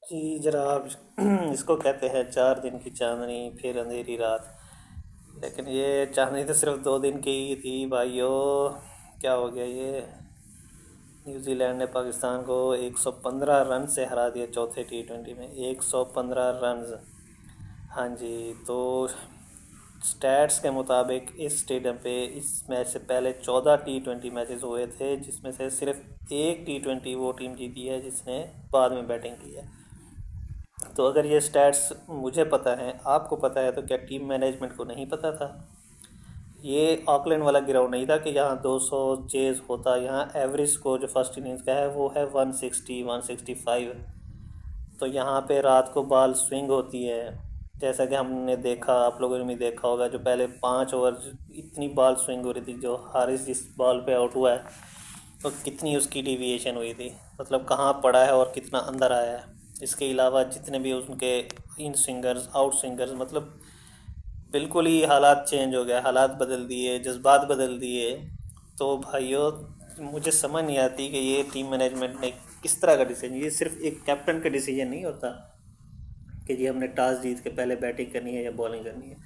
जी जनाब। इसको कहते हैं 4 दिन की चांदनी फिर अंधेरी रात। लेकिन ये चांदनी तो सिर्फ 2 दिन की ही थी भाइयों। क्या हो गया ये। न्यूजीलैंड ने पाकिस्तान को 115 रन से हरा दिया चौथे T20 में, 115 रन। हाँ जी। तो स्टैट्स के मुताबिक इस स्टेडियम पे इस मैच से पहले 14 T20 मैचेस हुए थे, जिसमें से सिर्फ एक T20 वो टीम जीती है जिसने बाद में बैटिंग की है। तो अगर ये स्टैट्स मुझे पता है, आपको पता है, तो क्या टीम मैनेजमेंट को नहीं पता था? ये ऑकलैंड वाला ग्राउंड नहीं था कि यहाँ 200 चेज होता। यहाँ एवरेज स्कोर जो फर्स्ट इनिंग्स का है वो है 160 165। तो यहाँ पे रात को बॉल स्विंग होती है। जैसा कि हमने देखा, आप लोगों ने भी देखा होगा, जो पहले 5 ओवर इतनी बॉल स्विंग हो रही थी, जो हारिस जिस बॉल पे आउट हुआ है तो कितनी उसकी डिविएशन हुई थी, मतलब कहाँ पड़ा है और कितना अंदर आया है। इसके अलावा जितने भी उनके इन स्विंगर्स आउट स्विंगर्स, मतलब बिल्कुल ही हालात चेंज हो गए, हालात बदल दिए, जज्बात बदल दिए। तो भाइयों, मुझे समझ नहीं आती कि ये टीम मैनेजमेंट ने किस तरह का डिसीजन। ये सिर्फ एक कैप्टन का डिसीजन नहीं होता कि जी हमने टॉस जीत के पहले बैटिंग करनी है या बॉलिंग करनी है।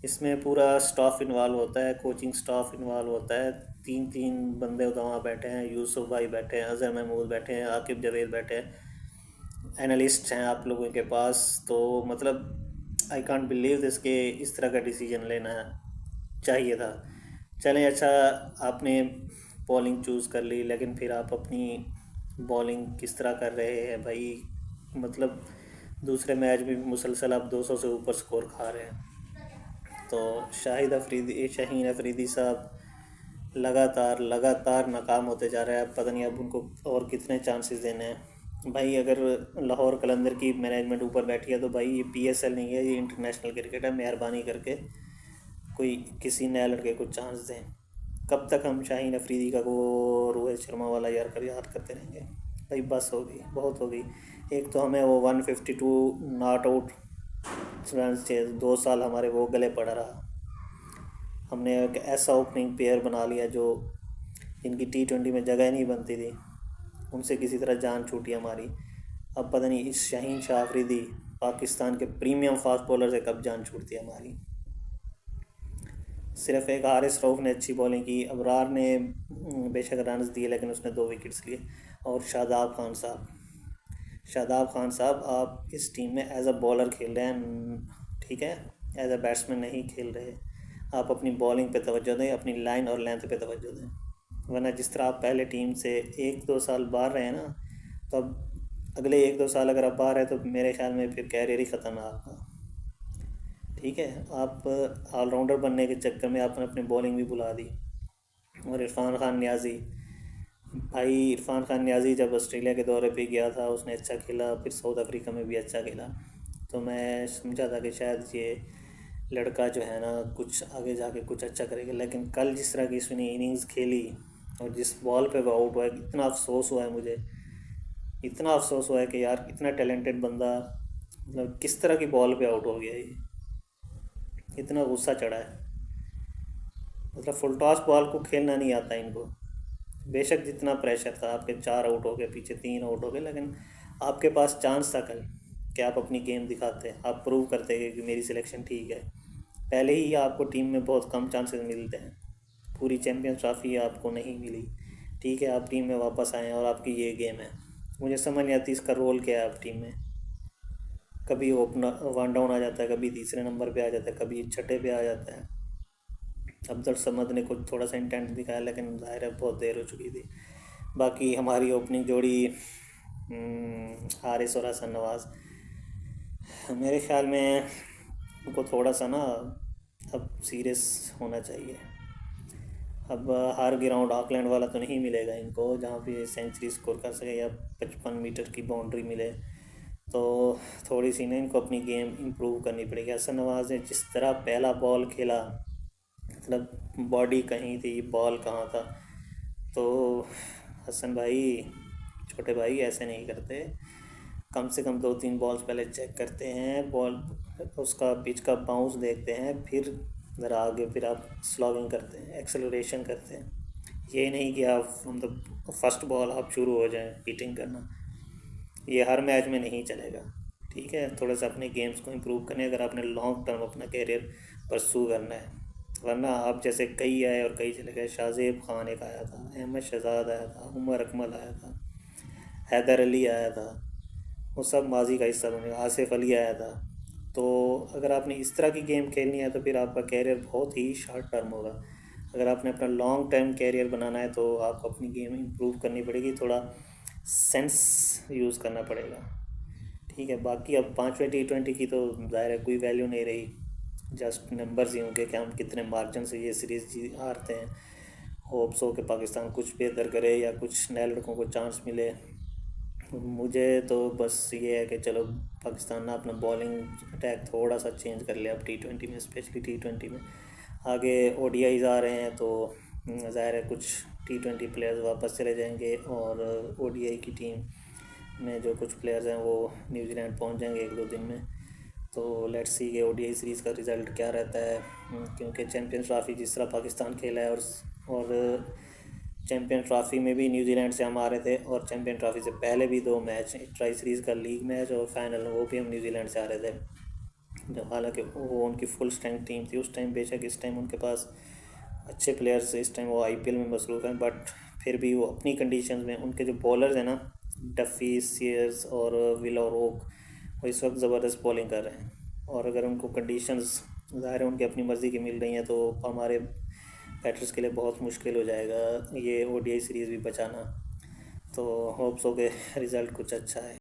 इसमें पूरा स्टाफ इन्वॉल्व होता है, कोचिंग स्टाफ इन्वॉल्व होता है। तीन तीन बंदे वहाँ बैठे हैं, यूसुफ भाई बैठे हैं, अजहर महमूद बैठे हैं, आकिब जावेद बैठे हैं, एनालिस्ट हैं आप लोगों के पास। तो मतलब आई कांट बिलीव दिस के इस तरह का डिसीजन लेना चाहिए था। चलें, अच्छा, आपने बॉलिंग चूज़ कर ली, लेकिन फिर आप अपनी बॉलिंग किस तरह कर रहे हैं भाई। मतलब दूसरे मैच में भी मुसलसल आप 200 से ऊपर स्कोर खा रहे हैं। तो शाहीन अफरीदी साहब लगातार लगातार नाकाम होते जा रहे हैं। पता नहीं अब उनको और कितने चांसेस देने हैं भाई। अगर लाहौर कलंदर की मैनेजमेंट ऊपर बैठी है तो भाई ये PSL नहीं है, ये इंटरनेशनल क्रिकेट है। मेहरबानी करके कोई किसी नए लड़के को चांस दें। कब तक हम शाहीन अफरीदी का वो रोहित शर्मा वाला याद करते रहेंगे। भाई बस होगी, बहुत होगी। एक तो हमें वो 152 नॉट आउट रन से 2 साल हमारे वो गले पड़ा रहा। हमने एक ऐसा ओपनिंग पेयर बना लिया जो इनकी T20 में जगह नहीं बनती थी, उनसे किसी तरह जान छूटी हमारी। अब पता नहीं इस शाहीन शाह अफरीदी पाकिस्तान के प्रीमियम फास्ट बॉलर से कब जान छूटती है हमारी। सिर्फ एक हारिस रऊफ़ ने अच्छी बॉलिंग की, अबरार ने बेशक रन दिए लेकिन उसने 2 विकेट्स लिए। और शादाब खान साहब आप इस टीम में एज अ बॉलर खेल रहे हैं, ठीक है, एज अ बैट्समैन नहीं खेल रहे। आप अपनी बॉलिंग पे तवज्जो दें, अपनी लाइन और लेंथ पे तवज्जो दें। वरना जिस तरह आप पहले टीम से 1-2 साल बाहर रहे हैं ना, तो अब अगले 1-2 साल अगर आप बाहर हैं तो मेरे ख्याल में फिर कैरियर ही ख़त्म है आपका। ठीक है, आप ऑलराउंडर बनने के चक्कर में आपने अपनी बॉलिंग भी भुला दी। और इरफान खान न्याजी जब ऑस्ट्रेलिया के दौरे पे गया था उसने अच्छा खेला, फिर साउथ अफ्रीका में भी अच्छा खेला। तो मैं समझा था कि शायद ये लड़का जो है ना कुछ आगे जाके कुछ अच्छा करेगा। लेकिन कल जिस तरह की उसने इनिंग्स खेली और जिस बॉल पे वो आउट हुआ है, इतना अफसोस हुआ है मुझे। इतना अफसोस हुआ है कि यार इतना टैलेंटेड बंदा मतलब किस तरह की बॉल पे आउट हो गया ये। इतना गुस्सा चढ़ा है। मतलब फुल टॉस बॉल को खेलना नहीं आता इनको। बेशक जितना प्रेशर था, आपके 4 आउट हो गए, पीछे 3 आउट हो गए, लेकिन आपके पास चांस था कल कि आप अपनी गेम दिखाते, आप प्रूव करते कि मेरी सिलेक्शन ठीक है। पहले ही आपको टीम में बहुत कम चांसेस मिलते हैं, पूरी चैम्पियंस ट्रॉफी आपको नहीं मिली। ठीक है, आप टीम में वापस आए हैं और आपकी ये गेम है। मुझे समझ नहीं आती इसका रोल क्या है आप टीम में। कभी ओपनर वन डाउन आ जाता है, कभी तीसरे नंबर पे आ जाता है, कभी छठे पे आ जाता है। अब्दुल समद ने कुछ थोड़ा सा इंटेंट दिखाया, लेकिन ज़ाहिर है बहुत देर हो चुकी थी। बाकी हमारी ओपनिंग जोड़ी हारिस और हसन नवाज़, मेरे ख्याल में उनको थोड़ा सा ना अब सीरियस होना चाहिए। अब हर ग्राउंड ऑकलैंड वाला तो नहीं मिलेगा इनको जहाँ पे सेंचुरी स्कोर कर सके या 55 मीटर की बाउंड्री मिले। तो थोड़ी सी ना इनको अपनी गेम इम्प्रूव करनी पड़ेगी। हसन नवाज़ ने जिस तरह पहला बॉल खेला, मतलब बॉडी कहीं थी, बॉल कहाँ था। तो हसन भाई, छोटे भाई ऐसे नहीं करते। कम से कम 2-3 बॉल्स पहले चेक करते हैं, बॉल उसका पिच का बाउंस देखते हैं, फिर ज़रा आगे फिर आप स्लॉगिंग करते हैं, एक्सेलरेशन करते हैं। ये नहीं कि आप मतलब फर्स्ट बॉल आप शुरू हो जाएं बीटिंग करना। ये हर मैच में नहीं चलेगा। ठीक है, थोड़ा सा अपने गेम्स को इम्प्रूव करने, अगर आपने लॉन्ग टर्म अपना कैरियर परसू करना है। वरना आप जैसे कई आए और कई चले गए। शाहजेब खान एक आया था, अहमद शहजाद आया था, उमर अकमल आया था, हैदर अली आया था, वो सब माजी का हिस्सा बनेगा। आसिफ अली आया था। तो अगर आपने इस तरह की गेम खेलनी है तो फिर आपका कैरियर बहुत ही शॉर्ट टर्म होगा। अगर आपने अपना लॉन्ग टर्म कैरियर बनाना है तो आपको अपनी गेम इम्प्रूव करनी पड़ेगी, थोड़ा सेंस यूज़ करना पड़ेगा। ठीक है, बाकी अब 5वें T20 की तो ज़ाहिर है कोई वैल्यू नहीं रही। जस्ट नंबर्स ही होंगे कि हम कितने मार्जिन से ये सीरीज़ जी हारते हैं। होप्स हो कि पाकिस्तान कुछ बेहतर करे या कुछ नए लड़कों को चांस मिले। मुझे तो बस ये है कि चलो पाकिस्तान ना अपना बॉलिंग अटैक थोड़ा सा चेंज कर लिया अब T20 में, स्पेशली T20 में। आगे ODIs आ रहे हैं तो ज़ाहिर है कुछ T20 प्लेयर्स वापस चले जाएंगे और ODI की टीम में जो कुछ प्लेयर्स हैं वो न्यूजीलैंड पहुंच जाएंगे 1-2 दिन में। तो लेट्स सी कि ODI सीरीज़ का रिज़ल्ट क्या रहता है। क्योंकि चैम्पियंस ट्रॉफी जिस तरह पाकिस्तान खेला है और चैम्पियन ट्रॉफी में भी न्यूजीलैंड से हम हारे थे, और चैम्पियन ट्रॉफी से पहले भी 2 मैच, ट्राई सीरीज़ का लीग मैच और फाइनल, वो भी हम न्यूजीलैंड से हारे थे। जब हालांकि वो उनकी फुल स्ट्रेंथ टीम थी उस टाइम। बेशक इस टाइम उनके पास अच्छे प्लेयर्स, इस टाइम वो IPL में मसरूफ़ हैं, बट फिर भी वो अपनी कंडीशंस में, उनके जो बॉलर्स हैं ना, डफ़ी, सीयर्स और विलोरोक, वो इस वक्त ज़बरदस्त बॉलिंग कर रहे हैं। और अगर उनको कंडीशंस ज़ाहिर है उनकी अपनी मर्ज़ी की मिल रही हैं तो हमारे बैटर्स के लिए बहुत मुश्किल हो जाएगा ये ODI सीरीज़ भी बचाना। तो होप्स हो के रिज़ल्ट कुछ अच्छा है।